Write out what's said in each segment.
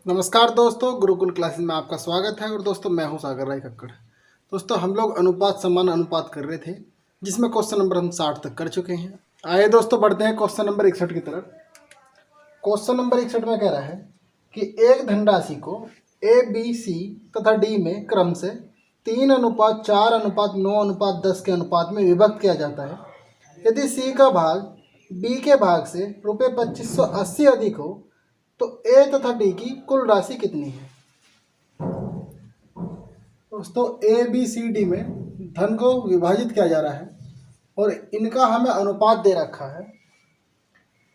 नमस्कार दोस्तों, गुरुकुल क्लासेस में आपका स्वागत है। और दोस्तों मैं हूं सागर राय कक्कड़। दोस्तों हम लोग अनुपात समान अनुपात कर रहे थे, जिसमें क्वेश्चन नंबर हम 60 तक कर चुके हैं। आइए दोस्तों बढ़ते हैं क्वेश्चन नंबर 61 की तरफ। क्वेश्चन नंबर 61 में कह रहा है कि एक धनराशि को ए बी सी तथा डी में क्रम से 3:4:9:10 के अनुपात में विभक्त किया जाता है। यदि सी का भाग बी के भाग से रुपये 2580 अधिक हो तो ए तथा डी की कुल राशि कितनी है। दोस्तों ए बी सी डी में धन को विभाजित किया जा रहा है और इनका हमें अनुपात दे रखा है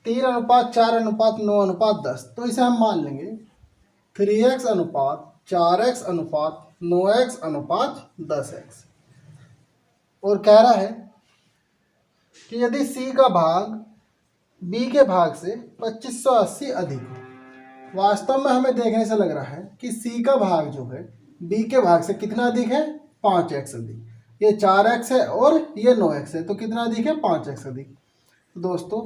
3:4:9:10। तो इसे हम मान लेंगे 3x अनुपात 4x अनुपात 9x अनुपात 10x। और कह रहा है कि यदि सी का भाग बी के भाग से 2580 अधिक हो। वास्तव में हमें देखने से लग रहा है कि सी का भाग जो है बी के भाग से कितना अधिक है, 5x अधिक। ये 4x है और ये 9x है, तो कितना अधिक है, 5x अधिक। तो दोस्तों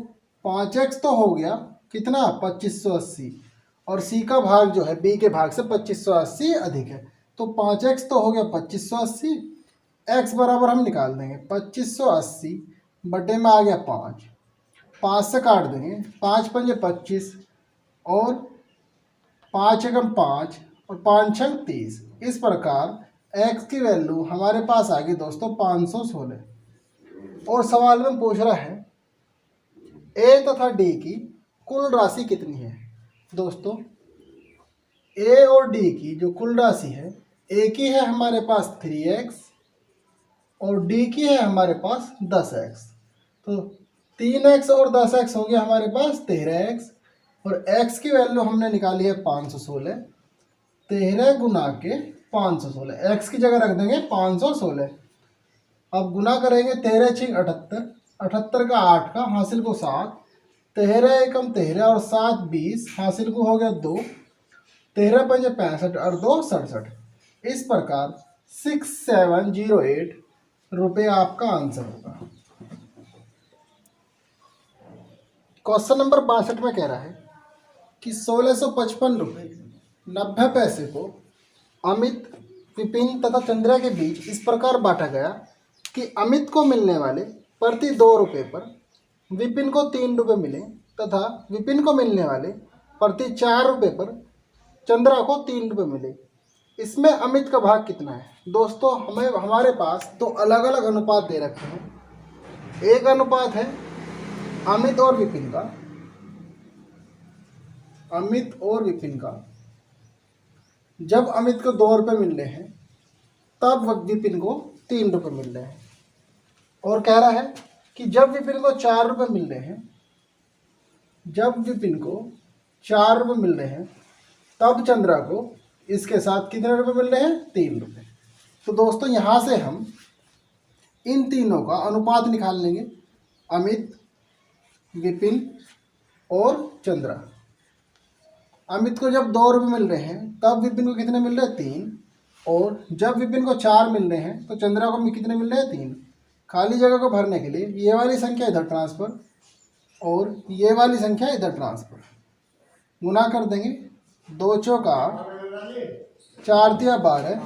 5x तो हो गया कितना, 2580, और सी का भाग जो है बी के भाग से 2580 अधिक है, तो 5x तो हो गया 2580। x बराबर हम निकाल देंगे 2580 बटे में आ गया 5 से काट देंगे, 5 पंजे 25 और 5 एकम 5 और 5 छंग 30। इस प्रकार x की वैल्यू हमारे पास आ गई दोस्तों 516। और सवाल में पूछ रहा है a तथा d की कुल राशि कितनी है। दोस्तों a और d की जो कुल राशि है, a की है हमारे पास 3x और d की है हमारे पास 10x। तो 3x और 10x हो गया हमारे पास 13x, और x की वैल्यू हमने निकाली है 516। 13 गुना के 516, x की जगह रख देंगे 516। अब गुना करेंगे 13 छिंग 78, 78 का 8 का हासिल को 7, 13 एकम 13 और 7 20, हासिल को हो गया 2, 13 पंजे 65 और 2 67। इस प्रकार 6708 रुपये आपका आंसर होगा। क्वेश्चन नंबर 62 में कह रहा है कि 1655 रुपये 90 पैसे को अमित, विपिन तथा चंद्रा के बीच इस प्रकार बांटा गया कि अमित को मिलने वाले प्रति 2 रुपये पर विपिन को 3 रुपये मिले तथा विपिन को मिलने वाले प्रति 4 रुपये पर चंद्रा को 3 रुपये मिले। इसमें अमित का भाग कितना है। दोस्तों हमारे पास दो अलग अलग अनुपात दे रखे हैं। एक अनुपात है अमित और विपिन का, अमित और विपिन का। जब अमित को 2 रुपये मिल रहे हैं तब विपिन को 3 रुपये मिल रहे हैं। और कह रहा है कि जब विपिन को 4 रुपये मिल रहे हैं, जब विपिन को 4 रुपये मिल रहे हैं तब चंद्रा को इसके साथ कितने रुपये मिल रहे हैं, 3 रुपये। तो दोस्तों यहाँ से हम इन तीनों का अनुपात निकाल लेंगे, अमित, विपिन और चंद्रा। अमित को जब 2 रुपये मिल रहे हैं तब विपिन को कितने मिल रहे हैं, 3। और जब विपिन को 4 मिल रहे हैं तो चंद्रा को कितने मिल रहे हैं, 3। खाली जगह को भरने के लिए ये वाली संख्या इधर ट्रांसफ़र और ये वाली संख्या इधर ट्रांसफ़र, गुना कर देंगे। 2 चौका 4 तिया 12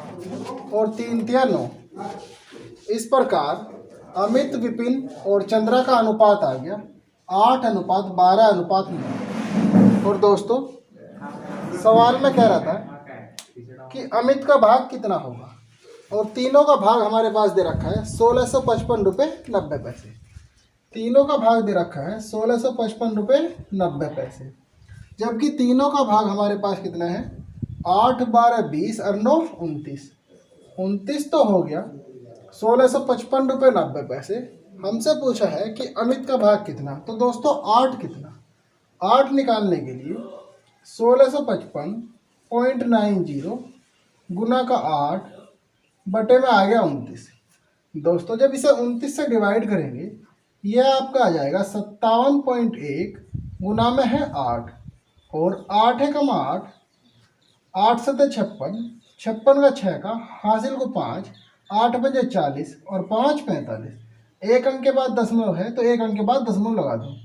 और 3 तिया 9। इस प्रकार अमित, विपिन और चंद्रा का अनुपात आ गया 8:12:9। और दोस्तों सवाल में कह रहा था कि अमित का भाग कितना होगा, और तीनों का भाग हमारे पास दे रखा है 1655 रुपये 90 पैसे। तीनों का भाग दे रखा है 1655 रुपये 90 पैसे, जबकि तीनों का भाग हमारे पास कितना है, 8, 12, 20 और 9 29। 29 तो हो गया 1655 रुपये 90 पैसे। हमसे पूछा है कि अमित का भाग कितना। तो दोस्तों 8 कितना, 8 निकालने के लिए 1655.90 गुना का 8 बटे में आ गया 29। दोस्तों जब इसे 29 से डिवाइड करेंगे यह आपका आ जाएगा 57.1 गुना में है 8 और 8 एकम 8, 8 सते 56, 56 का 6 का हासिल को 5, 8 पंजे 40 और 5 45। एक अंक के बाद दशमलव है तो एक अंक के बाद दशमलव लगा दो।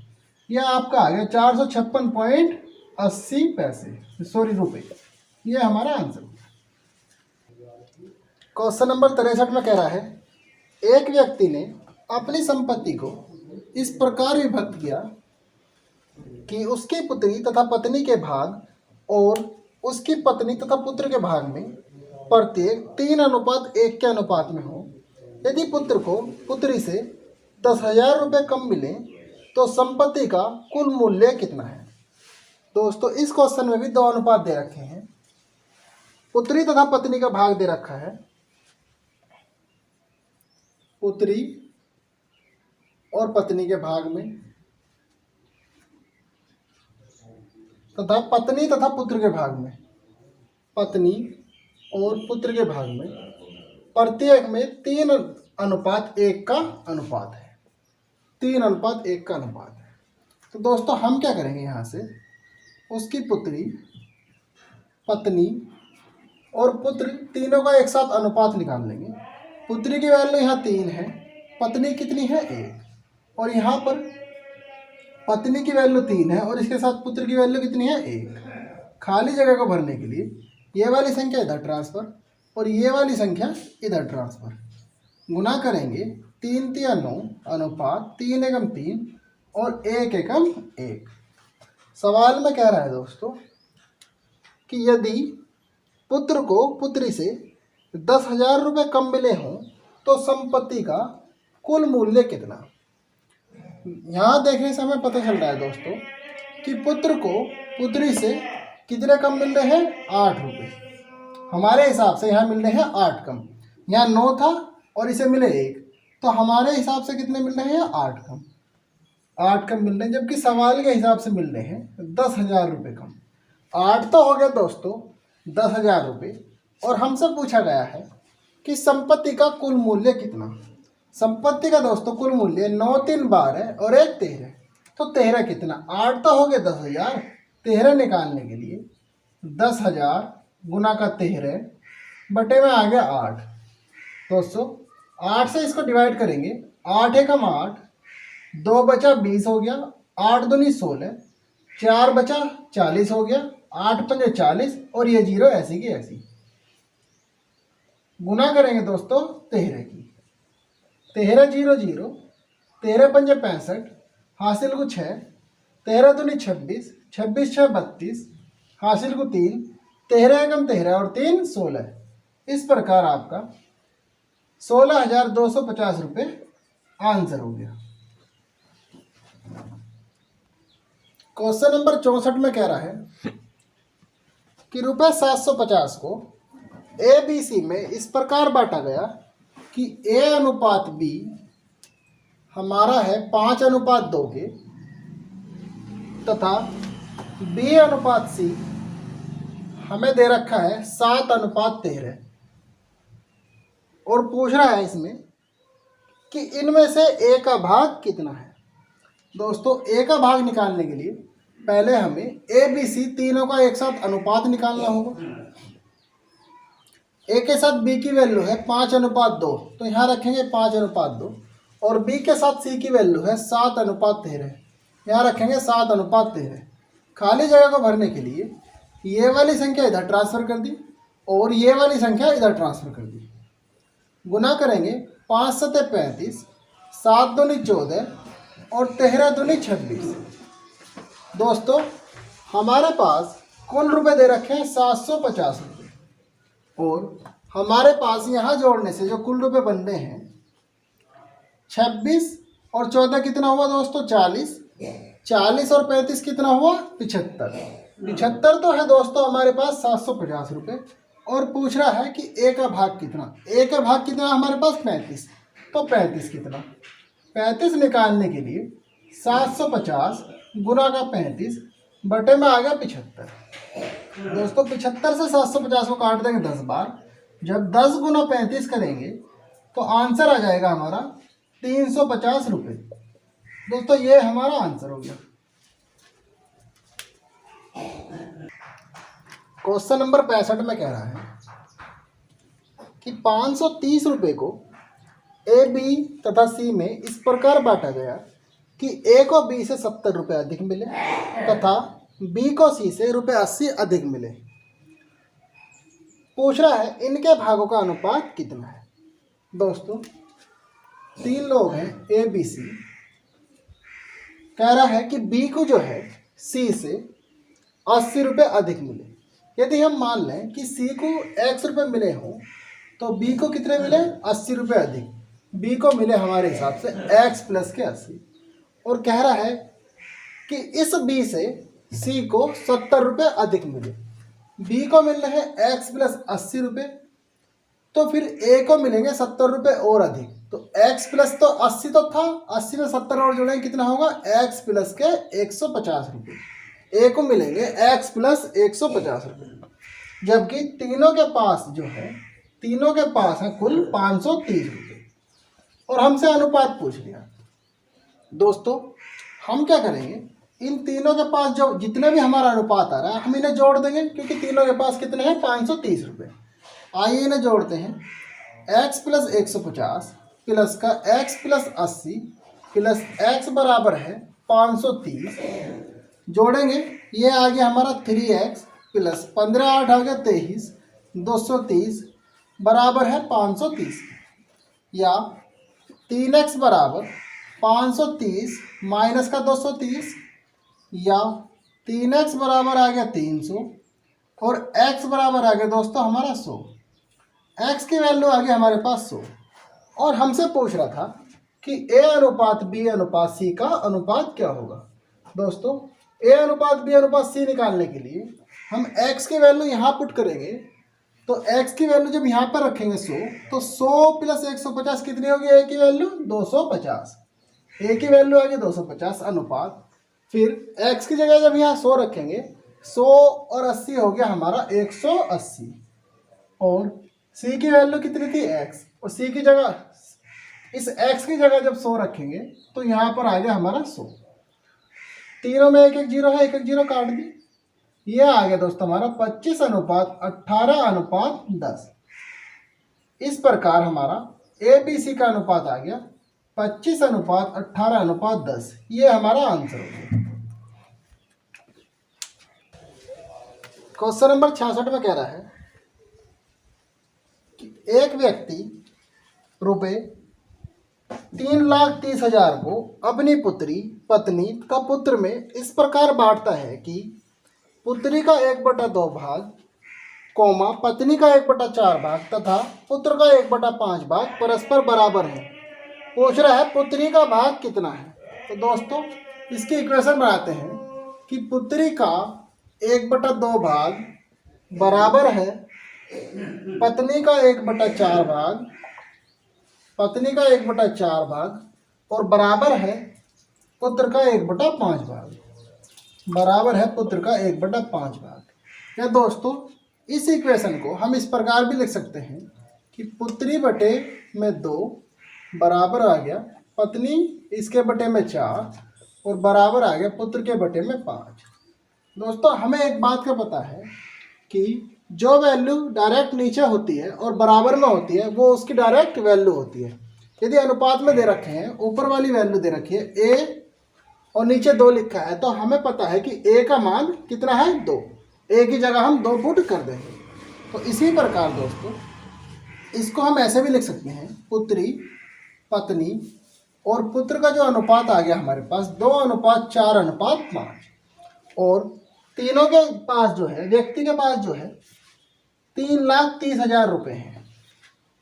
यह आपका आ गया 456.1 80 पैसे, सॉरी रुपए। ये हमारा आंसर। क्वेश्चन नंबर 63 में कह रहा है, एक व्यक्ति ने अपनी संपत्ति को इस प्रकार विभक्त किया कि उसकी पुत्री तथा पत्नी के भाग और उसकी पत्नी तथा पुत्र के भाग में प्रत्येक 3:1 के अनुपात में हो। यदि पुत्र को पुत्री से 10,000 रुपये कम मिले तो संपत्ति का कुल मूल्य कितना है। दोस्तों इस क्वेश्चन में भी 2 अनुपात दे रखे हैं। पुत्री तथा पत्नी का भाग दे रखा है, पुत्री और पत्नी के भाग में तथा पत्नी तथा पुत्र के भाग में, पत्नी और पुत्र के भाग में प्रत्येक में 3:1 का अनुपात है। 3:1 का अनुपात है। तो दोस्तों हम क्या करेंगे, यहाँ से उसकी पुत्री, पत्नी और पुत्र तीनों का एक साथ अनुपात निकाल लेंगे। पुत्री की वैल्यू यहाँ 3 है, पत्नी कितनी है 1, और यहाँ पर पत्नी की वैल्यू 3 है और इसके साथ पुत्र की वैल्यू कितनी है 1। खाली जगह को भरने के लिए ये वाली संख्या इधर ट्रांसफ़र और ये वाली संख्या इधर ट्रांसफ़र, गुना करेंगे 3 3 9 अनुपात 3 एकम 3 और 1 एकम 1। सवाल में कह रहा है दोस्तों कि यदि पुत्र को पुत्री से 10,000 रुपये कम मिले हों तो संपत्ति का कुल मूल्य कितना। यहाँ देखने से हमें पता चल रहा है दोस्तों कि पुत्र को पुत्री से कितने कम मिल रहे हैं, 8 रुपये। हमारे हिसाब से यहाँ मिल रहे हैं 8 कम, यहाँ 9 था और इसे मिले 1, तो हमारे हिसाब से कितने मिल रहे हैं 8 कम, 8 कम मिल रहे हैं, जबकि सवाल के हिसाब से मिल रहे हैं 10,000 रुपये कम। 8 तो हो गया दोस्तों 10,000 रुपये, और हमसे पूछा गया है कि संपत्ति का कुल मूल्य कितना। संपत्ति का दोस्तों कुल मूल्य 9 3 12 और 1 13, तो 13 कितना, 8 तो हो गया 10,000, 13 निकालने के लिए 10,000 गुना का 13 बटे में आ गया 8। दोस्तों 8 से इसको डिवाइड करेंगे, 8 एकम 8, 2 बचा 20 हो गया, 8 दूनी 16, 4 बचा 40 हो गया, 8 पंजे 40 और ये 0 ऐसी की ऐसी। गुना करेंगे दोस्तों 13 की, 13 0 0, 13 पंजे 65, हासिल को 6, 13 दूनी 26, 26 6 32, हासिल को 3, 13 एकम 13 और 3 16। इस प्रकार आपका 16,250 रुपये आंसर हो गया। क्वेश्चन नंबर 64 में कह रहा है कि रुपये 750 को ABC में इस प्रकार बांटा गया कि A अनुपात B हमारा है 5:2 के तथा B अनुपात C हमें दे रखा है 7:13, और पूछ रहा है इसमें कि इनमें से A का भाग कितना है। दोस्तों A का भाग निकालने के लिए पहले हमें ABC तीनों का एक साथ अनुपात निकालना होगा। A के साथ B की वैल्यू है 5:2, तो यहाँ रखेंगे 5:2, और B के साथ C की वैल्यू है 7:13, यहाँ रखेंगे 7:13। खाली जगह को भरने के लिए ये वाली संख्या इधर ट्रांसफ़र कर दी और ये वाली संख्या इधर ट्रांसफ़र कर दी। गुना करेंगे 5 7 35, 7 दूनी 14 और 13 दूनी 26। दोस्तों हमारे पास कुल रुपए दे रखे हैं 750 रुपये, और हमारे पास यहाँ जोड़ने से जो कुल रुपए बन रहे हैं 26 और 14 कितना हुआ दोस्तों 40, 40 और 35 कितना हुआ 75। 75 तो है दोस्तों हमारे पास 750 रुपये, और पूछ रहा है कि A का भाग कितना। A का भाग कितना हमारे पास 35, तो 35 कितना, 35 निकालने के लिए 750 गुना का 35 बटे में आ गया 75। दोस्तों 75 से 750 को काट देंगे 10 बार, जब 10 गुना 35 करेंगे तो आंसर आ जाएगा हमारा 350 रुपये। दोस्तों ये हमारा आंसर हो गया। क्वेश्चन नंबर 65 में कह रहा है कि 530 रुपये को A, B तथा C में इस प्रकार बांटा गया कि A को B से 70 रुपये अधिक मिले तथा बी को सी से ₹80 अधिक मिले। पूछ रहा है इनके भागों का अनुपात कितना है। दोस्तों 3 लोग हैं ए बी सी, कह रहा है कि बी को जो है सी से ₹80 अधिक मिले। यदि हम मान लें कि सी को X रुपये मिले हों तो बी को कितने मिले, ₹80 अधिक। बी को मिले हमारे हिसाब से X प्लस के 80, और कह रहा है कि इस बी से सी को ₹70 अधिक मिले। बी को मिल रहे हैं X प्लस ₹80, तो फिर ए को मिलेंगे ₹70 और अधिक। तो X प्लस तो 80 तो था, 80 में 70 और जोड़ेंगे कितना होगा, X प्लस के ₹150। ए को मिलेंगे X प्लस ₹150, जबकि तीनों के पास जो है, तीनों के पास है कुल ₹530, और हमसे अनुपात पूछ लिया। दोस्तों हम क्या करेंगे, इन तीनों के पास जो जितने भी हमारा अनुपात आ रहा है हम इन्हें जोड़ देंगे, क्योंकि तीनों के पास कितने हैं, ₹530। आइए इन्हें जोड़ते हैं। X प्लस 150 प्लस का X प्लस 80 प्लस X बराबर है 530, जोड़ेंगे ये आ गया हमारा 3X प्लस 15 8 आ गया 23, 230 बराबर है 530, या 3X बराबर 530 माइनस का 230, या 3X बराबर आ गया 300, और X बराबर आ गया दोस्तों हमारा 100। X की वैल्यू आ गई हमारे पास 100, और हमसे पूछ रहा था कि A अनुपात B अनुपात C का अनुपात क्या होगा। दोस्तों A अनुपात B अनुपात C निकालने के लिए हम X की वैल्यू यहाँ पुट करेंगे, तो X की वैल्यू जब यहाँ पर रखेंगे 100, तो 100 प्लस 150 कितनी होगी, A की वैल्यू 250। A की वैल्यू आ गई 250 अनुपात, फिर X की जगह जब यहाँ 100 रखेंगे, 100 और 80 हो गया हमारा 180, और C की वैल्यू कितनी थी X, और C की जगह इस X की जगह जब 100 रखेंगे तो यहाँ पर आ गया हमारा 100। तीनों में एक एक जीरो है, एक एक जीरो काट दी, ये आ गया दोस्तों हमारा 25 अनुपात 18 अनुपात 10। इस प्रकार हमारा ABC का अनुपात आ गया 25 अनुपात 18 अनुपात 10। ये हमारा आंसर हो गया। क्वेश्चन नंबर 66 में कह रहा है कि एक व्यक्ति रुपए 3,30,000 को अपनी पुत्री पत्नी का पुत्र में इस प्रकार बांटता है कि पुत्री का 1/2 भाग, कौमा पत्नी का 1/4 भाग तथा पुत्र का 1/5 भाग परस्पर बराबर है। पूछ रहा है पुत्री का भाग कितना है। तो दोस्तों इसकी इक्वेशन बनाते हैं कि पुत्री का 1/2 भाग बराबर है पत्नी का 1/4 भाग, पत्नी का 1/4 भाग, और बराबर है पुत्र का 1/5 भाग, बराबर है पुत्र का 1/5 भाग। या दोस्तों इस इक्वेशन को हम इस प्रकार भी लिख सकते हैं कि पुत्री बटे में 2 बराबर आ गया पत्नी इसके बटे में 4, और बराबर आ गया पुत्र के बटे में 5। दोस्तों हमें एक बात का पता है कि जो वैल्यू डायरेक्ट नीचे होती है और बराबर में होती है वो उसकी डायरेक्ट वैल्यू होती है। यदि अनुपात में दे रखे हैं, ऊपर वाली वैल्यू दे रखी है A और नीचे 2 लिखा है, तो हमें पता है कि A का मान कितना है 2, A की जगह हम 2 पुट कर देंगे। तो इसी प्रकार दोस्तों इसको हम ऐसे भी लिख सकते हैं, पुत्री पत्नी और पुत्र का जो अनुपात आ गया हमारे पास 2:4:5, और तीनों के पास जो है, व्यक्ति के पास जो है 3,30,000 रुपये हैं,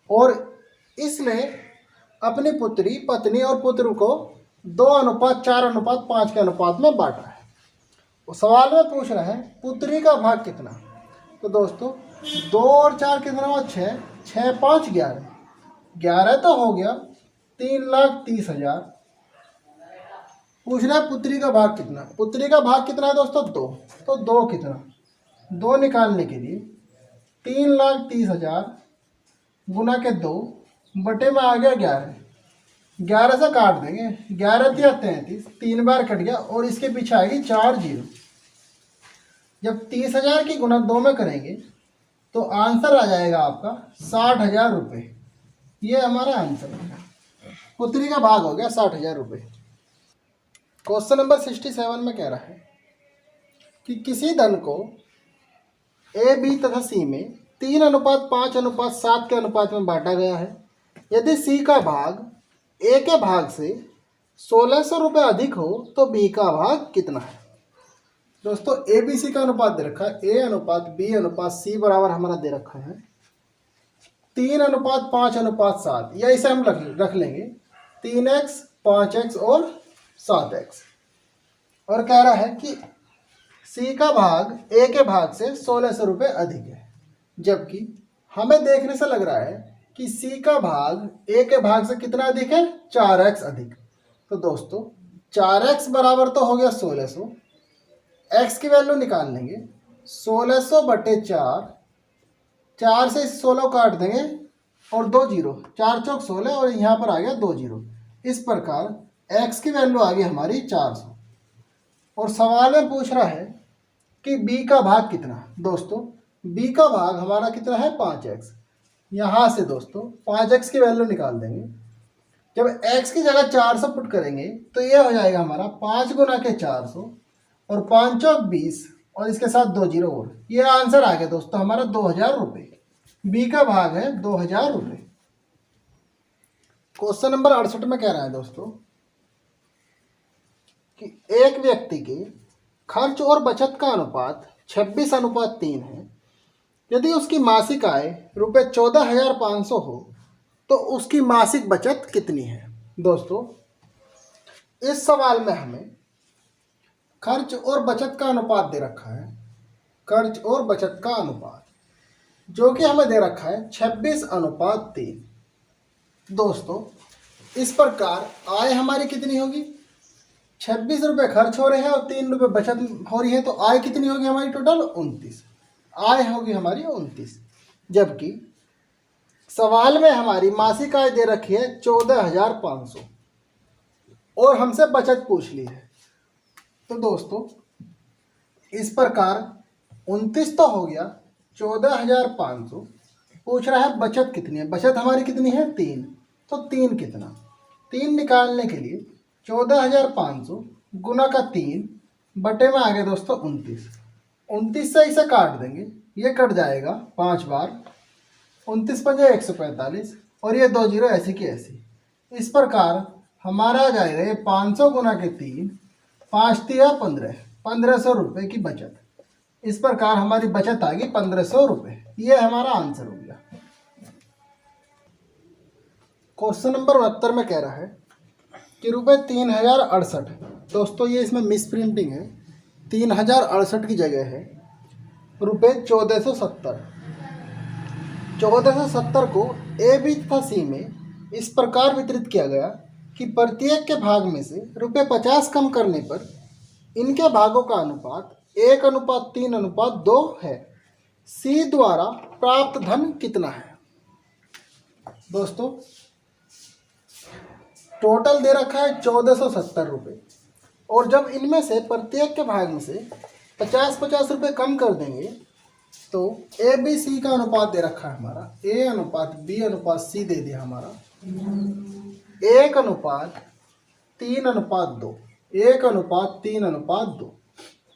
और इसने अपनी पुत्री पत्नी और पुत्र को 2:4:5 के अनुपात में बांटा है। वो सवाल में पूछ रहा है पुत्री का भाग कितना। तो दोस्तों 2 और 4 कितना हुआ 6, 6 5 11, 11 तो हो गया 3,30,000। पूछ रहा है पुत्री का भाग कितना। पुत्री का भाग कितना है दोस्तों 2, तो 2 कितना, 2 निकालने के लिए 3,30,000 गुना के 2 बटे में आ गया 11, 11 से काट देंगे, 11 या 33, 3 बार कट गया, और इसके पीछे आएगी 4 जीरो। जब 30,000 की गुना 2 में करेंगे तो आंसर आ जाएगा आपका 60,000 रुपये। ये हमारा आंसर है, पुत्री का भाग हो गया 60,000 रुपये। क्वेश्चन नंबर 67 में कह रहा है कि किसी धन को ए बी तथा सी में 3:5:7 के अनुपात में बांटा गया है। यदि सी का भाग ए के भाग से 1600 रुपये अधिक हो तो बी का भाग कितना है। दोस्तों ए बी सी का अनुपात दे रखा है, ए अनुपात बी अनुपात सी बराबर हमारा दे रखा है 3:5:7, या इसे हम रख लेंगे 3x 5x और 7x। और कह रहा है कि सी का भाग ए के भाग से 1600 रुपये अधिक है, जबकि हमें देखने से लग रहा है कि सी का भाग ए के भाग से कितना अधिक है, 4x अधिक। तो दोस्तों 4x बराबर तो हो गया 1600, x की वैल्यू निकाल लेंगे 1600/4, 4 से 16 काट देंगे और 2 जीरो, 4 चौक 16 और यहाँ पर आ गया 2 जीरो। इस प्रकार x की वैल्यू आ गई हमारी 400। और सवाल में पूछ रहा है कि b का भाग कितना। दोस्तों b का भाग हमारा कितना है, 5x। यहाँ से दोस्तों 5x की वैल्यू निकाल देंगे। जब x की जगह 400 पुट करेंगे तो ये हो जाएगा हमारा 5 गुना के 400 और 5 चौक 20 और इसके साथ 2 जीरो और, ये आंसर आ गया दोस्तों हमारा 2000 रुपये। बी का भाग है 2000 रुपये। क्वेश्चन नंबर 68 में कह रहा है दोस्तों कि एक व्यक्ति के खर्च और बचत का अनुपात 26:3 है। यदि उसकी मासिक आय रुपये 14,500 हो तो उसकी मासिक बचत कितनी है। दोस्तों इस सवाल में हमें खर्च और बचत का अनुपात दे रखा है, खर्च और बचत का अनुपात जो कि हमें दे रखा है 26:3। दोस्तों इस प्रकार आय हमारी कितनी होगी, 26 रुपये खर्च हो रहे हैं और 3 रुपये बचत हो रही है, तो आय कितनी होगी हमारी टोटल 29। आय होगी हमारी 29, जबकि सवाल में हमारी मासिक आय दे रखी है 14,500 और हमसे बचत पूछ ली है। तो दोस्तों इस प्रकार 29 तो हो गया, 14,500 पूछ रहा है बचत कितनी है। बचत हमारी कितनी है 3, तो 3 कितना, 3 निकालने के लिए 14,500 गुना का 3 बटे में आ गया दोस्तों 29। 29 से इसे काट देंगे, ये कट जाएगा 5 बार, 29 पंजे 145 और ये 2 जीरो ऐसी की ऐसी। इस प्रकार हमारा आ जाएगा ये 500 गुना के 3, 5 तिया 15, 1500 रुपये की बचत। इस प्रकार हमारी बचत आ गई 1500 रुपये। ये हमारा आंसर हो गया। क्वेश्चन नंबर 69 में कह रहा है कि रुपये 3068। दोस्तों ये इसमें मिस प्रिंटिंग है, 3068 की जगह है रुपये 1470। 1470 को ए बी तथा सी में इस प्रकार वितरित किया गया कि प्रत्येक के भाग में से रुपये 50 कम करने पर इनके भागों का अनुपात 1:3:2 है। सी द्वारा प्राप्त धन कितना है। दोस्तों टोटल दे रखा है 1470 रुपये, और जब इनमें से प्रत्येक के भाग में से 50-50 रुपये कम कर देंगे तो ए बी सी का अनुपात दे रखा है हमारा, ए अनुपात बी अनुपात सी दे दिया हमारा 1:3:2, 1:3:2।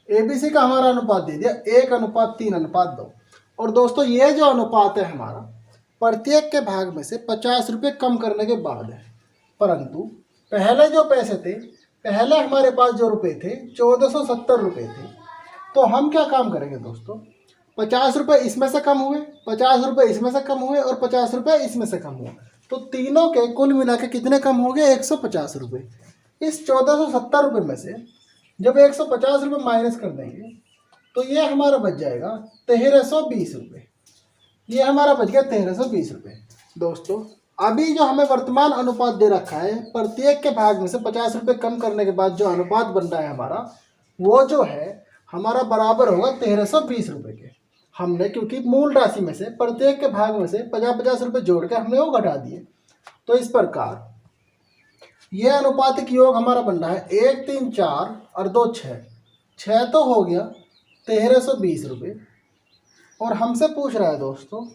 ए बी सी का हमारा अनुपात दे दिया 1:3:2। और दोस्तों ये जो अनुपात है हमारा प्रत्येक के भाग में से 50 रुपये कम करने के बाद है, परंतु पहले जो पैसे थे, पहले हमारे पास जो रुपये थे 1470 रुपये थे, तो हम क्या काम करेंगे दोस्तों, 50 रुपये इसमें से कम हुए, 50 रुपये इसमें से कम हुए और 50 रुपये इसमें से कम हुए, तो तीनों के कुल मिला के कितने कम हो गए, 150 रुपये। इस 1470 रुपये में से जब 150 रुपये माइनस कर देंगे तो ये हमारा बच जाएगा 1320 रुपये। ये हमारा बच गया 1320 रुपये। दोस्तों अभी जो हमें वर्तमान अनुपात दे रखा है, प्रत्येक के भाग में से 50 रुपये कम करने के बाद जो अनुपात बन रहा है हमारा, वो जो है हमारा बराबर होगा 1320 रुपये के। हमने क्योंकि मूल राशि में से प्रत्येक के भाग में से 50-50 रुपये जोड़ के हमने वो घटा दिए, तो इस प्रकार ये अनुपातिक योग हमारा बन रहा है 1 3 4 और 2 6, 6 तो हो गया 1320 रुपये। और हमसे पूछ रहा है दोस्तों,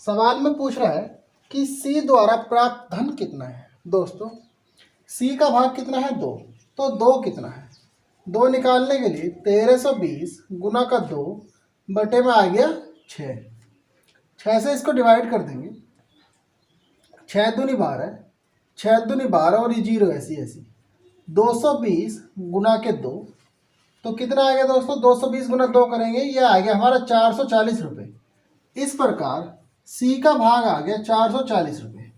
सवाल में पूछ रहा है कि सी द्वारा प्राप्त धन कितना है। दोस्तों सी का भाग कितना है 2, तो 2 कितना है, 2 निकालने के लिए 1320 गुना का 2 बटे में आ गया 6। 6 से इसको डिवाइड कर देंगे, 6 दूनी 12, 6 दूनी 12 और ये 0 ऐसी ऐसी, 220 गुना के 2, तो कितना आ गया दोस्तों, 220 गुना 2 करेंगे, ये आ गया हमारा 440 रुपये। इस प्रकार सी का भाग आ गया 440 रुपये।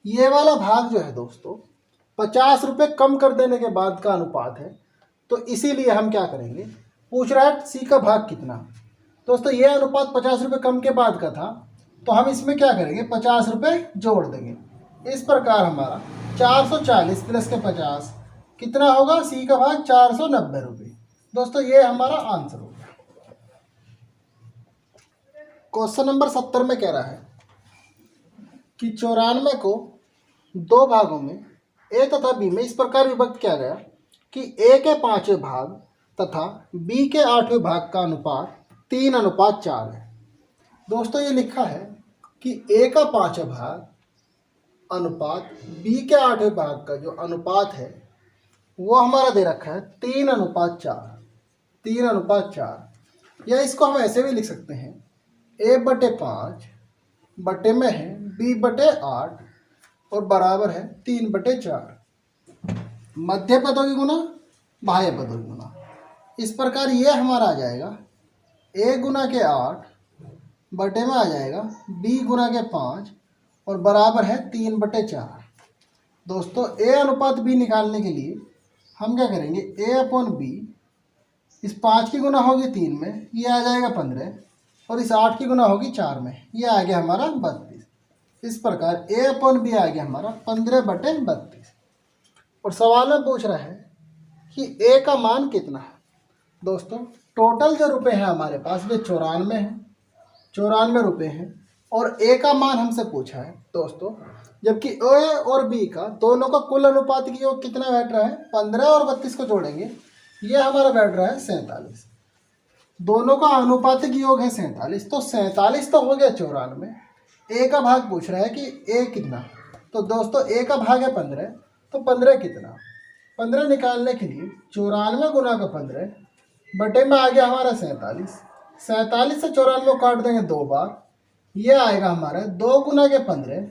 ये वाला भाग जो है दोस्तों 50 रुपये कम कर देने के बाद का अनुपात है, तो इसीलिए हम क्या करेंगे, पूछ रहा है सी का भाग कितना। दोस्तों ये अनुपात 50 रुपये कम के बाद का था, तो हम इसमें क्या करेंगे, 50 रुपये जोड़ देंगे। इस प्रकार हमारा 440 प्लस के 50 कितना होगा, सी का भाग 490 रुपये। दोस्तों ये हमारा आंसर होगा। क्वेश्चन नंबर 70 में कह रहा है कि 94 को 2 भागों में ए तथा बी में इस प्रकार विभक्त किया गया कि ए के 5वें भाग तथा बी के 8वें भाग का अनुपात 3:4 है। दोस्तों ये लिखा है कि ए का 5वां भाग अनुपात बी के 8वें भाग का जो अनुपात है वो हमारा दे रखा है 3:4। 3:4, या इसको हम ऐसे भी लिख सकते हैं, a/5 बटे में है b/8 और बराबर है 3/4। मध्य पदों की गुना बाह्य पदों की गुना। इस प्रकार ये हमारा आ जाएगा a गुना के 8 बटे में आ जाएगा b गुना के 5 और बराबर है 3/4। दोस्तों a अनुपात b निकालने के लिए हम क्या करेंगे, a/b, इस 5 की गुना होगी 3 में, ये आ जाएगा 15, और इस 8 की गुना होगी 4 में, ये आ गया हमारा 32। इस प्रकार a/b आ गया हमारा 15/32। और सवाल में पूछ रहा है कि a का मान कितना है। दोस्तों टोटल जो रुपए हैं हमारे पास वे 94 हैं, 94 रुपये हैं, और a का मान हमसे पूछा है दोस्तों, जबकि a और b का दोनों का कुल अनुपात की योग कितना बैठ रहा है, 15 और 32 को जोड़ेंगे, ये हमारा बैठ रहा है 47। दोनों का अनुपातिक योग है 47, तो 47 तो हो गया 94। ए का भाग पूछ रहा है कि ए कितना, तो दोस्तों ए का भाग है 15, तो 15 कितना, 15 निकालने के लिए 94 गुना का 15 बटे में आ गया हमारा 47। 47 से 94 को काट देंगे 2 बार, ये आएगा हमारा 2 गुना के 15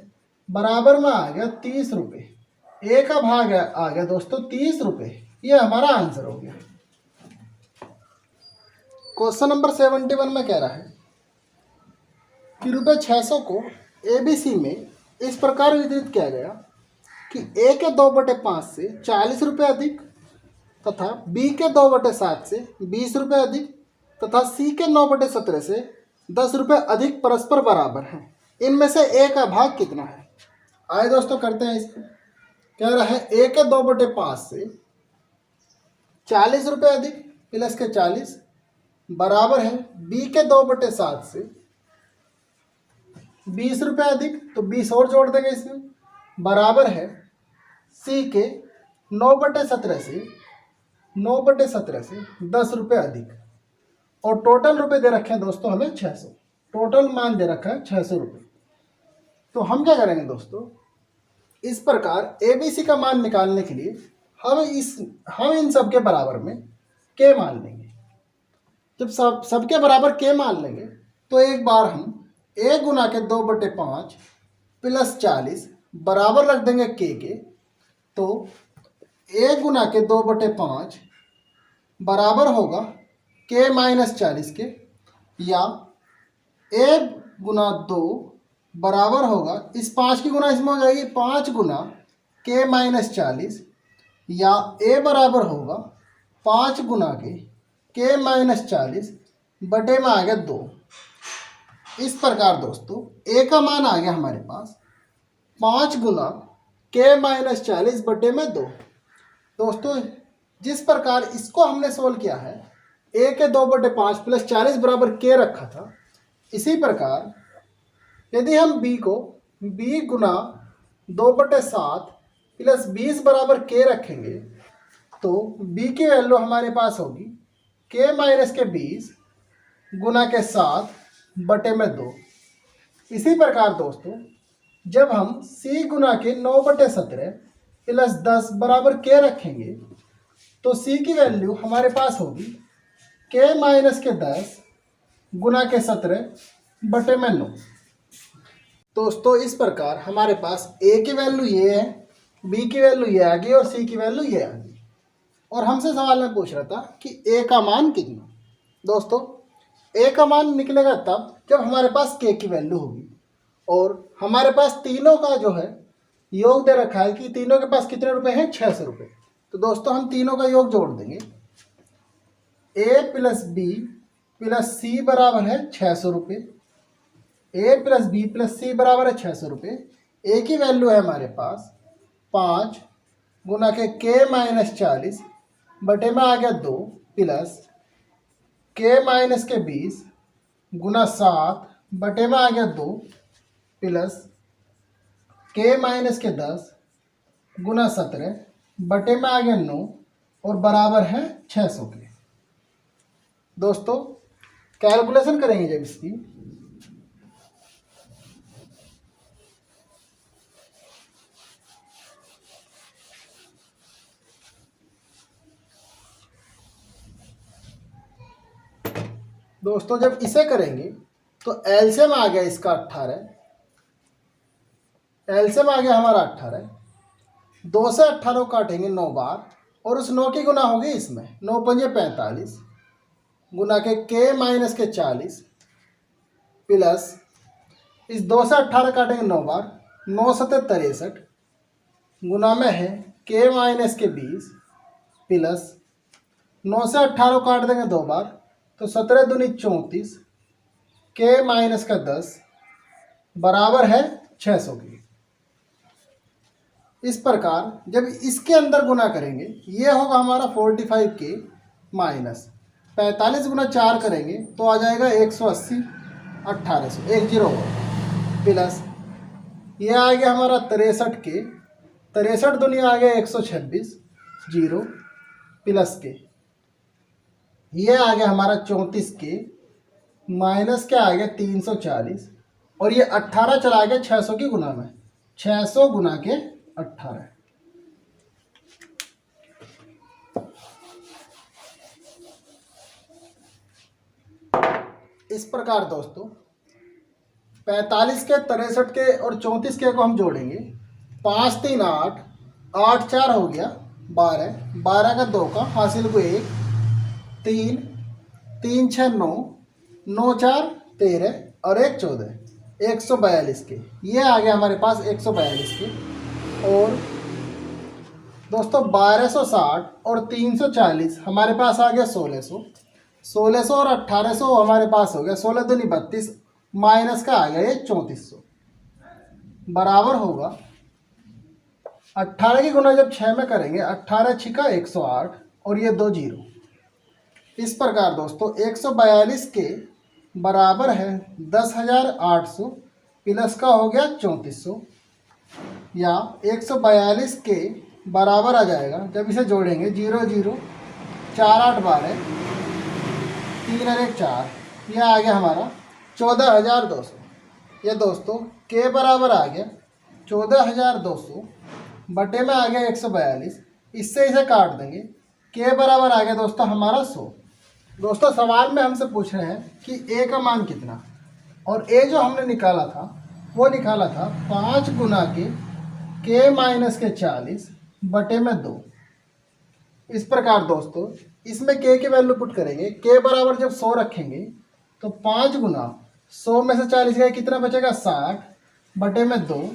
बराबर में आ गया 30 रुपये। ए का भाग आ गया दोस्तों 30 रुपये, ये हमारा आंसर हो गया। क्वेश्चन नंबर 71 में कह रहा है कि ₹600 को ABC में इस प्रकार वितरित किया गया कि A के 2/5 से 40 रुपये अधिक तथा B के 2/7 से 20 रुपये अधिक तथा C के 9/17 से 10 रुपये अधिक परस्पर बराबर हैं। इनमें से A का भाग कितना है। आइए दोस्तों करते हैं इसको। कह रहा है A के 2/5 से 40 रुपये अधिक प्लस के 40 बराबर है B के 2/7 से 20 रुपये अधिक, तो 20 और जोड़ देंगे इसमें, बराबर है C के 9/17 से 10 रुपये अधिक। और टोटल रुपए दे रखे हैं दोस्तों हमें 600, टोटल मान दे रखा है 600 रुपये। तो हम क्या करेंगे दोस्तों, इस प्रकार ABC का मान निकालने के लिए हम इन सब के बराबर में K मान लेंगे। जब सबके बराबर K मान लेंगे तो एक बार हम A गुना के 2/5 प्लस 40 बराबर रख देंगे K के, तो A गुना के 2/5 बराबर होगा K माइनस 40 के, या A गुना 2 बराबर होगा, इस 5 की गुना इसमें हो जाएगी 5 गुना K माइनस 40, या A बराबर होगा 5 गुना के K माइनस 40 बटे में आ गया 2। इस प्रकार दोस्तों A का मान आ गया हमारे पास 5 गुना K माइनस 40 बटे में 2। दोस्तों जिस प्रकार इसको हमने सोल्व किया है, A के 2/5 प्लस 40 बराबर K रखा था, इसी प्रकार यदि हम B को B गुना 2/7 प्लस 20 बराबर K रखेंगे, तो B की वैल्यू हमारे पास होगी K माइनस के 20 गुना के 7 बटे में 2। इसी प्रकार दोस्तों जब हम C गुना के 9/17 प्लस 10 बराबर K रखेंगे, तो सी की वैल्यू हमारे पास होगी के माइनस के 10 गुना के 17 बटे में 9। दोस्तों इस प्रकार हमारे पास ए की वैल्यू ये है, बी की वैल्यू ये आ गई और सी की वैल्यू ये आ गई। और हमसे सवाल में पूछ रहा था कि ए का मान कितना। दोस्तों ए का मान निकलेगा तब जब हमारे पास के की वैल्यू होगी और हमारे पास तीनों का जो है योग दे रखा है कि तीनों के पास कितने रुपए हैं, 600 रुपये। तो दोस्तों हम तीनों का योग जोड़ देंगे। ए प्लस बी प्लस सी बराबर है 600 रुपये। ए प्लस बी प्लस सी बराबर है 600 रुपये। ए की वैल्यू है हमारे पास 5 गुना के माइनस 40 बटे में आ गया 2 प्लस के माइनस के 20 गुना 7 बटे में आ गया 2 प्लस के माइनस के 10 गुना 17 बटे में आ गया 9 और बराबर है 600 के। दोस्तों कैलकुलेशन करेंगे जब इसकी, दोस्तों जब इसे करेंगे तो एलसीएम आ गया इसका 18, एलसीएम आ गया हमारा 18। 2 से 18 काटेंगे 9 बार और उस 9 की गुना होगी इसमें, 9 पंजे 45 गुना के माइनस के 40 प्लस इस 2 से 18 काटेंगे 9 बार, 9 सते 63 गुना में है के माइनस के 20 प्लस 9 से 18 काट देंगे 2 बार तो 17 दूनी 34 के माइनस का 10 बराबर है 600 की। इस प्रकार जब इसके अंदर गुना करेंगे ये होगा हमारा 45 के माइनस 45 गुना 4 करेंगे तो आ जाएगा 180 1800 10 प्लस ये आ गया हमारा 63 के 63 दुनिया आ गया 126 0 प्लस के ये आ गया हमारा 34 के माइनस के आ गया 340 और ये 18 चला गया 600 की गुना में, 600 गुना के 18। इस प्रकार दोस्तों 45 के 63 के और 34 के को हम जोड़ेंगे। 5 3 8 8 4 हो गया 12 12 का 2 का हासिल को 1 3 3 6 9 9 4 13 और 1 14 142 के ये आ गया हमारे पास 142 के। और दोस्तों 1260 और 340 हमारे पास आ गया 1600 1600 और 1800 हमारे पास हो गया 16 दूनी 32 माइनस का आ गया ये 3400 बराबर होगा 18 की गुना जब 6 में करेंगे 18 छिका 108 और ये 2 0। इस प्रकार दोस्तों 142 के बराबर है 10,800 प्लस का हो गया 3400 या 142 के बराबर आ जाएगा जब इसे जोड़ेंगे 0 0 4 8 12 3 और 1 4 यह आ गया हमारा 14,200। ये दोस्तों के बराबर आ गया 14,200 बटे में आ गया 142, इससे इसे काट देंगे के बराबर आ गया दोस्तों हमारा 100। दोस्तों सवाल में हमसे पूछ रहे हैं कि ए का मान कितना, और ए जो हमने निकाला था वो निकाला था 5 गुना के माइनस के 40 बटे में 2। इस प्रकार दोस्तों इसमें के की वैल्यू पुट करेंगे, के बराबर जब 100 रखेंगे तो 5 गुना 100 में से 40 गए कितना बचेगा 60 बटे में 2।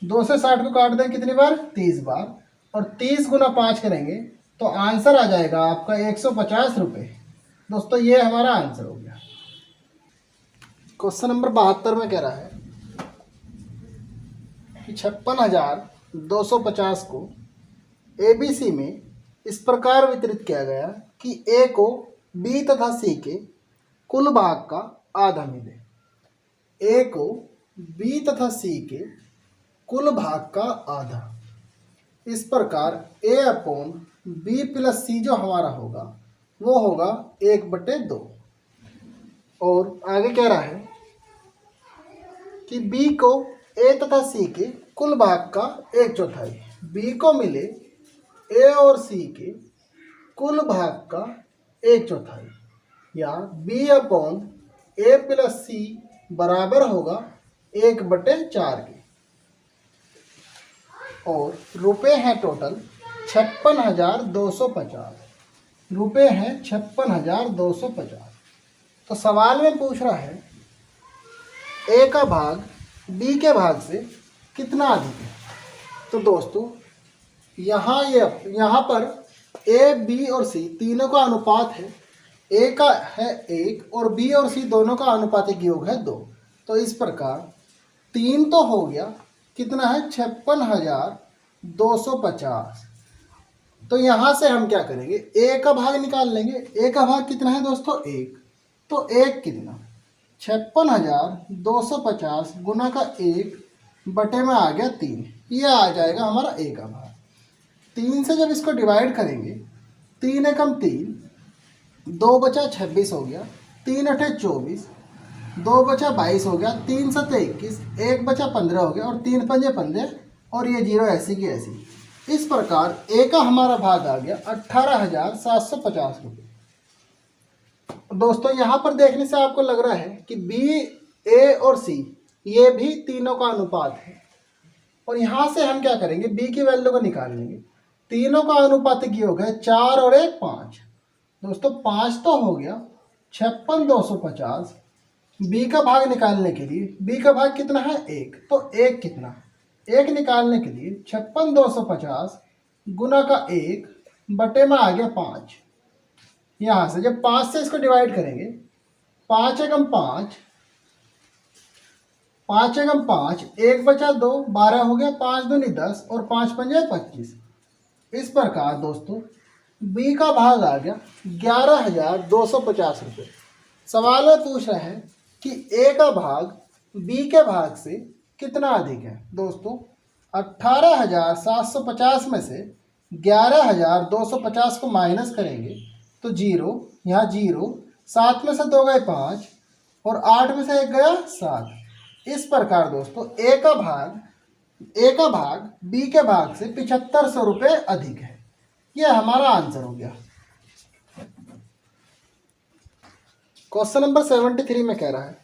2 से 60 को काट दें कितनी बार 30 बार और 30 गुना 5 करेंगे तो आंसर आ जाएगा आपका 150 रुपये। दोस्तों ये हमारा आंसर हो गया। क्वेश्चन नंबर 72 में कह रहा है कि 56,250 को ABC में इस प्रकार वितरित किया गया कि A को B तथा C के कुल भाग का आधा मिले। A को B तथा C के कुल भाग का आधा। इस प्रकार A upon B plus C जो हमारा होगा वो होगा 1/2। और आगे कह रहा है कि B को A तथा C के कुल भाग का 1/4। B को मिले A और C के कुल भाग का 1/4 या B/A+C बराबर होगा 1/4 के। और रुपए हैं टोटल 56,250 रुपए हैं 56,250। तो सवाल में पूछ रहा है ए का भाग बी के भाग से कितना अधिक है। तो दोस्तों यहाँ पर ए बी और सी तीनों का अनुपात है, ए का है 1 और बी और सी दोनों का अनुपातिक योग है 2। तो इस प्रकार 3 तो हो गया, कितना है 56,250। तो यहाँ से हम क्या करेंगे, ए का भाग निकाल लेंगे। ए का भाग कितना है दोस्तों 1, तो 1 कितना 56,250 गुना का 1 बटे में आ गया 3, ये आ जाएगा हमारा ए का भाग। 3 से जब इसको डिवाइड करेंगे 3 एकम 3, 2 बचा 26 हो गया, 3 अठे 24, 2 बचा 22 हो गया, 3 सत्ते 21, 1 बचा 15 हो गया और 3 पंजे 15 और ये 0 ऐसी की ऐसी। इस प्रकार ए का हमारा भाग आ गया 18,750 रुपये। दोस्तों यहाँ पर देखने से आपको लग रहा है कि बी, ए और सी ये भी तीनों का अनुपात है। और यहाँ से हम क्या करेंगे, बी की वैल्यू को निकाल लेंगे। तीनों का अनुपातिक योग है 4 और 1 5। दोस्तों 5 तो हो गया 56,250। बी का भाग निकालने के लिए बी का भाग कितना है 1, तो 1 कितना 1 निकालने के लिए 56,250 गुना का 1 बटे में आ गया 5। यहाँ से जब 5 से इसको डिवाइड करेंगे 5 एकम 5, 5 एकम 5, 1 बचा 2, 12 हो गया, 5 दूनी 10 और 5 पंजे 25। इस प्रकार दोस्तों बी का भाग आ गया 11,250 रुपये। सवाल में पूछ रहा है कि ए का भाग बी के भाग से कितना अधिक है। दोस्तों 18,750 में से 11,250 को माइनस करेंगे तो 0, यहाँ 0, 7 में से 2 गए 5 और 8 में से 1 गया 7। इस प्रकार दोस्तों ए का भाग बी के भाग से 7,500 रुपये अधिक है। यह हमारा आंसर हो गया। क्वेश्चन नंबर 73 में कह रहा है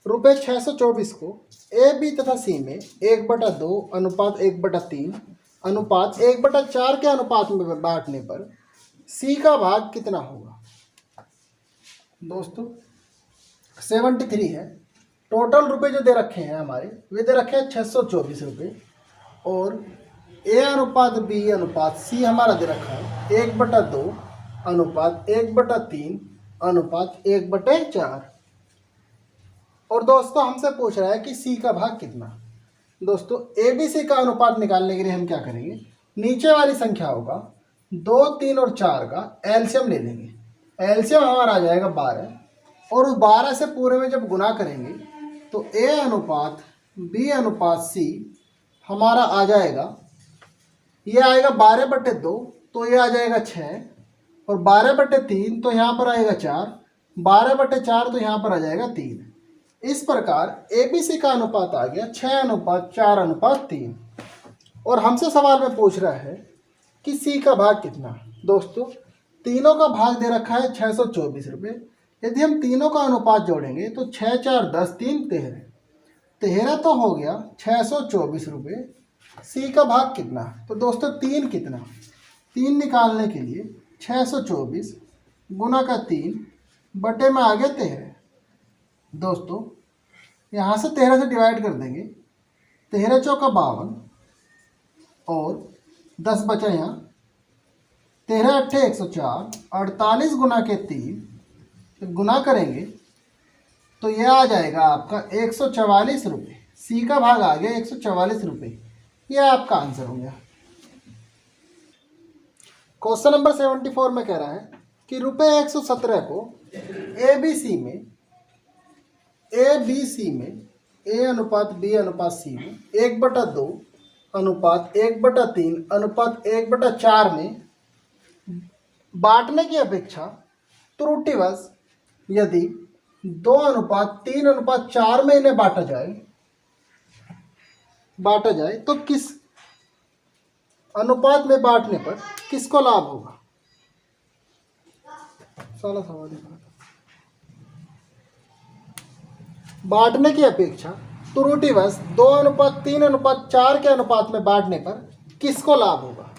रुपये 624 को ए बी तथा सी में 1/2 अनुपात 1/3 अनुपात 1/4 के अनुपात में बांटने पर सी का भाग कितना होगा। दोस्तों 73 है, टोटल रुपए जो दे रखे हैं हमारे वे दे रखे हैं 624 रुपये और ए अनुपात बी अनुपात सी हमारा दे रखा है 1/2 अनुपात 1/3 अनुपात 1/4। और दोस्तों हमसे पूछ रहा है कि सी का भाग कितना। दोस्तों ए बी सी का अनुपात निकालने के लिए हम क्या करेंगे, नीचे वाली संख्याओं का 2, 3 और 4 का एलसीएम ले लेंगे। एलसीएम हमारा आ जाएगा 12 और उस 12 से पूरे में जब गुना करेंगे तो ए अनुपात बी अनुपात सी हमारा आ जाएगा, ये आएगा 12/2 तो ये आ जाएगा 6 और 12/3 तो यहाँ पर आएगा 4, 12/4 तो यहाँ पर आ जाएगा 3। इस प्रकार ए बी सी का अनुपात आ गया 6:4:3। और हमसे सवाल में पूछ रहा है कि सी का भाग कितना। दोस्तों तीनों का भाग दे रखा है 624 रुपये। यदि हम तीनों का अनुपात जोड़ेंगे तो 6, 4, 10, 3, 13 तो हो गया 624 रुपये। सी का भाग कितना, तो दोस्तों 3 कितना, 3 निकालने के लिए 624 गुना का 3 बटे में आ गया 13। दोस्तों यहाँ से 13 से डिवाइड कर देंगे, 13 चौका 52 और 10 बचा यहाँ, 13 अट्ठे 104, 48 गुना के 3 गुना करेंगे तो यह आ जाएगा आपका 144 रुपये। सी का भाग आ गया 144 रुपये। यह आपका आंसर हो गया। क्वेश्चन नंबर 74 में कह रहा है कि रुपये 117 को ए बी सी में ए अनुपात बी अनुपात सी में 1/2 अनुपात 1/3 अनुपात 1/4 में बांटने की अपेक्षा त्रुटिवश यदि 2:3:4 में इन्हें बांटा जाए तो किस अनुपात में बांटने पर किसको लाभ होगा। साला सवाल ही बांटने की अपेक्षा त्रुटिवश 2:3:4 के अनुपात में बांटने पर किसको लाभ होगा?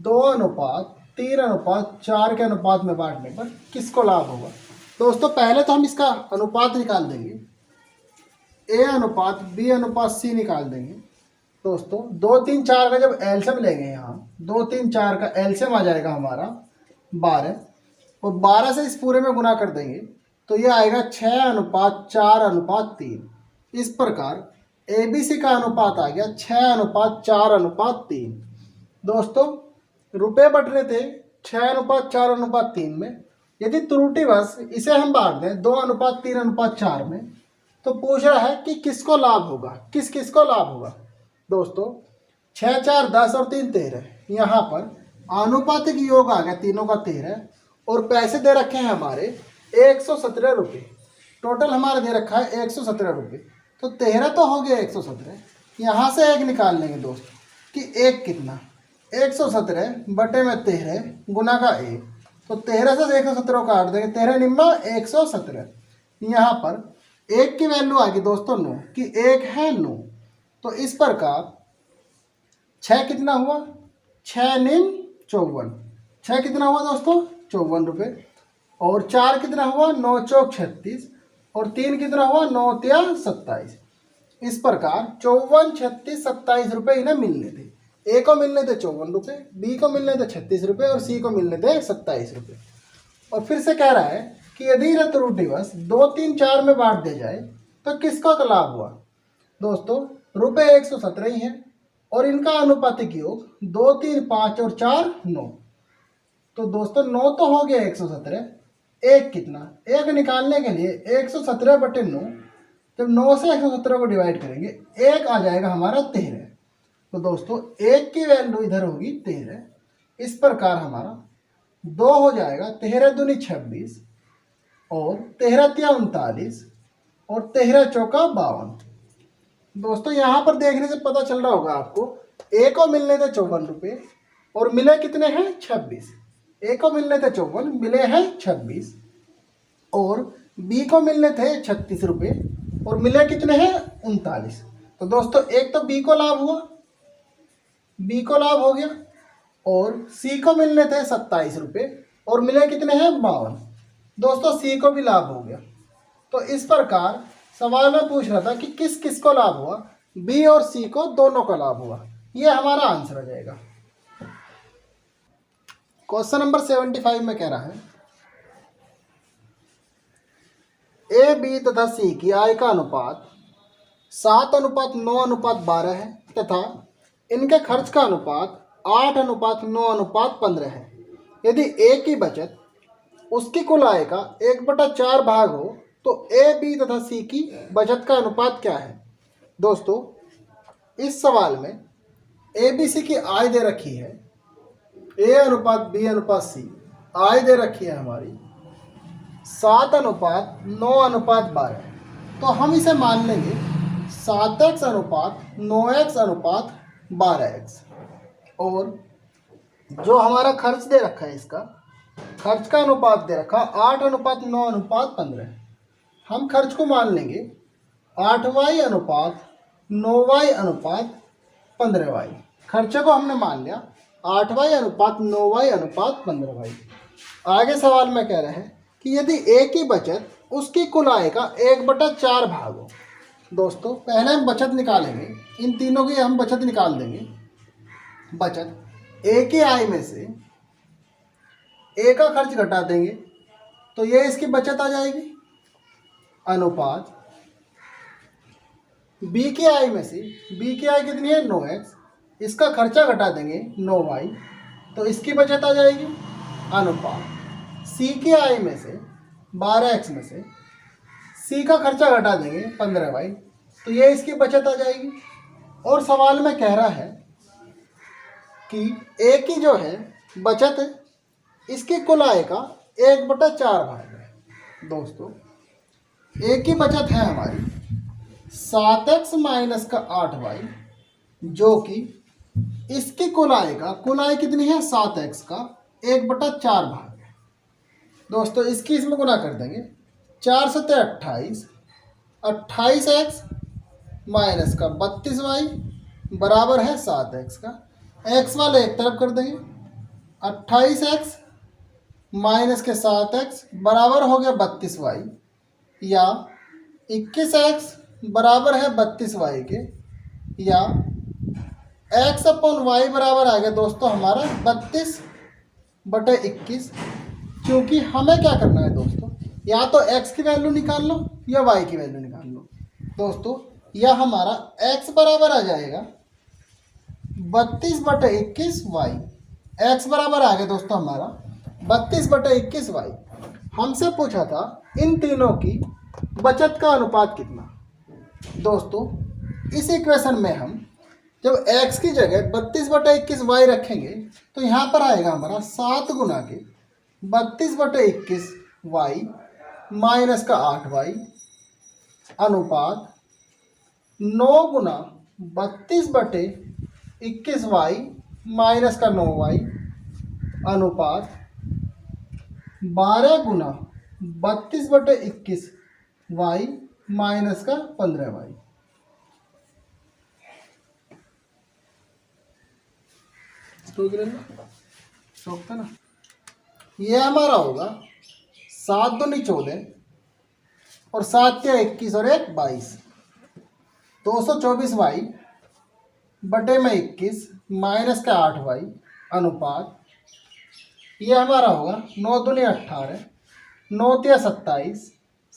2:3:4 के अनुपात में बांटने पर किसको लाभ होगा? दोस्तों पहले तो हम इसका अनुपात निकाल देंगे, A/B/C निकाल देंगे। दोस्तों 2, 3, 4 का जब एलसीएम लेंगे, यहाँ 2, 3, 4 का एलसीएम आ जाएगा हमारा 12, और 12 से इस पूरे में गुना कर देंगे तो ये आएगा 6:4:3। इस प्रकार ABC का अनुपात आ गया 6:4:3। दोस्तों रुपए बट रहे थे 6:4:3 में, यदि त्रुटिवश इसे हम बांट दें 2:3:4 में तो पूछ रहा है कि किसको लाभ होगा, किसको लाभ होगा। दोस्तों 6, 4, 10 और 3, 13, यहाँ पर आनुपातिक योग आ गया तीनों का 13, और पैसे दे रखे हैं हमारे 117 रुपये। टोटल हमारा दे रखा है 117 रुपये, तो 13 तो हो गया 117। यहाँ से एक निकाल लेंगे दोस्तों कि एक कितना, 117 बटे में 13 गुना का 1, तो 13 से 117 काट देंगे, 13 निम्मा 117। यहाँ पर एक की वैल्यू आ गई दोस्तों 9, कि एक है 9। तो इस प्रकार 6 कितना हुआ, 6 निम 54, 6 कितना हुआ दोस्तों 54 रुपये, और 4 कितना हुआ 9 चौक 36, और 3 कितना हुआ 9 तिया 27। इस प्रकार 54, 36, 27 रुपये इन्हें मिलने थे। ए को मिलने थे 54 रुपये, बी को मिलने थे 36 रुपये, और सी को मिलने थे 27 रुपये। और फिर से कह रहा है कि यदि इन्हें त्रुटिवश 2, 3, 4 में बांट दिया जाए तो किसका तो लाभ हुआ? दोस्तों रुपये 117 ही है, और इनका अनुपातिक योग 2, 3, 5 और 4 9। तो दोस्तों 9 तो हो गया 117, एक कितना, एक निकालने के लिए 117 बटे 9, जब 9 से 117 को डिवाइड करेंगे एक आ जाएगा हमारा 13। तो दोस्तों एक की वैल्यू इधर होगी 13। इस प्रकार हमारा 2 हो जाएगा 13 दूनी 26, और 13 तिया 39, और 13 चौका 52। दोस्तों यहाँ पर देखने से पता चल रहा होगा आपको, ए को मिलने थे 54 रुपये और मिले कितने हैं 26। ए को मिलने थे 54, मिले हैं 26, और बी को मिलने थे 36 रुपये और मिले कितने हैं 39। तो दोस्तों एक तो बी को लाभ हुआ, बी को लाभ हो गया, और सी को मिलने थे 27 रुपये और मिले कितने हैं 52। दोस्तों सी को भी लाभ हो गया। तो इस प्रकार सवाल में पूछ रहा था कि किस को लाभ हुआ, बी और सी को दोनों का लाभ हुआ। ये हमारा आंसर आ जाएगा। क्वेश्चन नंबर 75 में कह रहा है ए, बी तथा सी की आय का अनुपात 7:9:12 है तथा इनके खर्च का अनुपात 8:9:15 है। यदि ए की बचत उसकी कुल आय का 1/4 भाग हो तो ए, बी तथा सी की बचत का अनुपात क्या है? दोस्तों इस सवाल में ए, बी, सी की आय दे रखी है, A/B/C आय दे रखी है हमारी 7:9:12। तो हम इसे मान लेंगे 7x/9x/12x। और जो हमारा खर्च दे रखा है, इसका खर्च का अनुपात दे रखा 8:9:15। हम खर्च को मान लेंगे 8y/9y/15y। खर्चे को हमने मान लिया 8y/9y/15y। आगे सवाल में कह रहे हैं कि यदि ए की बचत उसकी कुल आय का 1/4 भाग हो। दोस्तों पहले हम बचत निकालेंगे, इन तीनों की हम बचत निकाल देंगे। बचत ए की आय में से ए का खर्च घटा देंगे तो ये इसकी बचत आ जाएगी, अनुपात बी की आय में से, बी की आय कितनी है 9x, इसका खर्चा घटा देंगे 9y तो इसकी बचत आ जाएगी, अनुपात सी की आय में से 12x में से सी का खर्चा घटा देंगे 15y तो ये इसकी बचत आ जाएगी। और सवाल में कह रहा है कि ए की जो है बचत इसकी कुल आय का 1/4 भाग है। दोस्तों ए की बचत है हमारी 7x माइनस का 8y, जो कि इसकी कुल आय का, कुल आय कितनी है 7x का 1/4 भाग है। दोस्तों इसकी इसमें गुना कर देंगे। 4 सत्ते 28, 28x माइनस का 32y बराबर है 7x का। x वाले एक तरफ कर देंगे। 28x माइनस के 7x बराबर हो गया 32y, या 21x बराबर है 32y के, या x अपॉन y बराबर आ गया दोस्तों हमारा 32/21। क्योंकि हमें क्या करना है दोस्तों, या तो x की वैल्यू निकाल लो या y की वैल्यू निकाल लो। दोस्तों यह हमारा x बराबर आ जाएगा 32/21y। x बराबर आ गया दोस्तों हमारा 32/21y। हमसे पूछा था इन तीनों की बचत का अनुपात कितना। दोस्तों इस इक्वेशन में हम जब x की जगह 32/21y रखेंगे तो यहाँ पर आएगा हमारा 7 गुना के 32/21y माइनस का 8y अनुपात 9 गुना 32/21y माइनस का 9y अनुपात 12 गुना 32/21y माइनस का 15y। था ना, ये हमारा होगा 7 दूनी 14 और 7 या 21 और 1 22, 224y बटे में 21 माइनस का 8y अनुपात, ये हमारा होगा 9 दूनी 18, 9 या 27,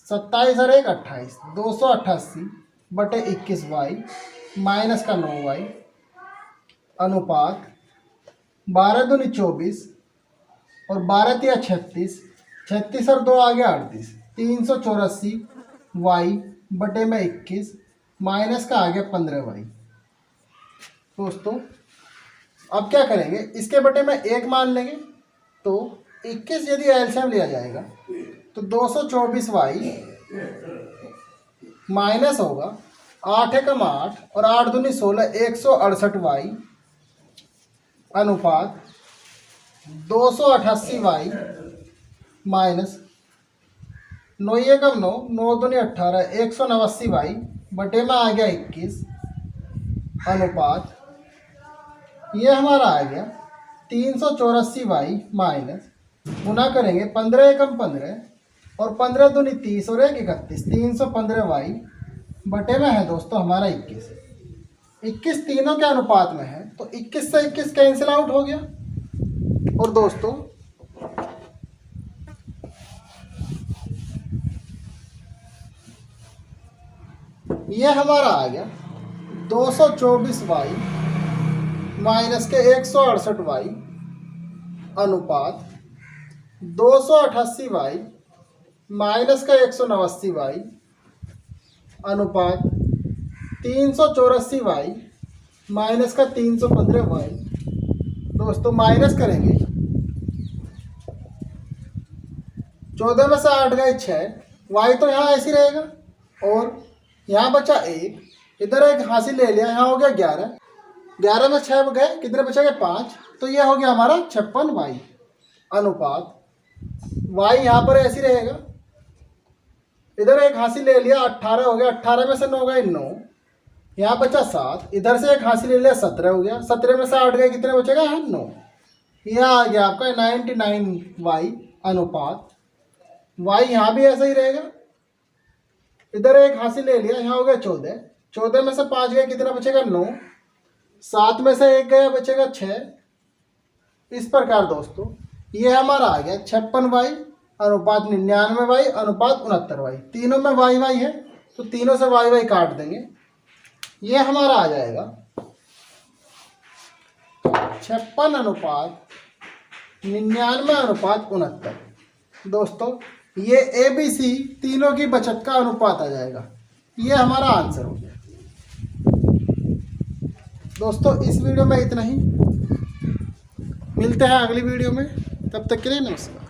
27 और 1 28, 288 बटे 21y माइनस का 9y अनुपात 12 दूनी 24 और 12 या 36, 36 और 2 आ गया 38, 384y बटे में 21 माइनस का आ गया 15y। दोस्तों अब क्या करेंगे, इसके बटे में 1 मान लेंगे तो 21 यदि एलसीएम लिया जाएगा तो 224y माइनस होगा 8 एकम 8 और 8 दूनी 16, 168y अनुपात 288y माइनस 9 एकम 9, 9 दूनी 18, 189y बटे में आ गया 21 अनुपात, ये हमारा आ गया 384y माइनस गुना करेंगे 15 एकम 15 और 15 दूनी 30 और 1 31, 315y बटे में है दोस्तों हमारा 21। 21 तीनों के अनुपात में है तो 21 से 21 कैंसिल आउट हो गया। और दोस्तों ये हमारा आ गया 224y माइनस के 168y अनुपात 288y माइनस का 189y अनुपात 384y माइनस का 315y। दोस्तों माइनस करेंगे, 14 में से 8 गए 6, y तो यहाँ ऐसे रहेगा और यहाँ बचा 1, इधर एक हासिल ले लिया, यहाँ हो गया 11, 11 में 6 गए, कितने बचेंगे 5, तो यह हो गया हमारा 56y अनुपात y यहाँ पर ऐसे रहेगा, इधर एक हासिल ले लिया 18 हो गया, 18 में से 9 गए 9, यहाँ बचा 7, इधर से एक हासिल ले लिया 17 हो गया, 17 में से 8 गए, कितने बचेगा यहाँ 9, यह आ गया आपका 99y अनुपात y यहाँ भी ऐसा ही रहेगा, इधर एक हासिल ले लिया, यहाँ हो गया 14, 14 में से 5 गए, कितना बचेगा 9, 7 में से 1 गया बचेगा 6। इस प्रकार दोस्तों ये हमारा आ गया 56y अनुपात 99y अनुपात 69y। तीनों में y है तो तीनों से y काट देंगे, ये हमारा आ जाएगा 56 अनुपात 99 अनुपात 69। दोस्तों ये ABC तीनों की बचत का अनुपात आ जाएगा, ये हमारा आंसर हो गया। दोस्तों इस वीडियो में इतना ही, मिलते हैं अगली वीडियो में, तब तक के लिए नमस्कार।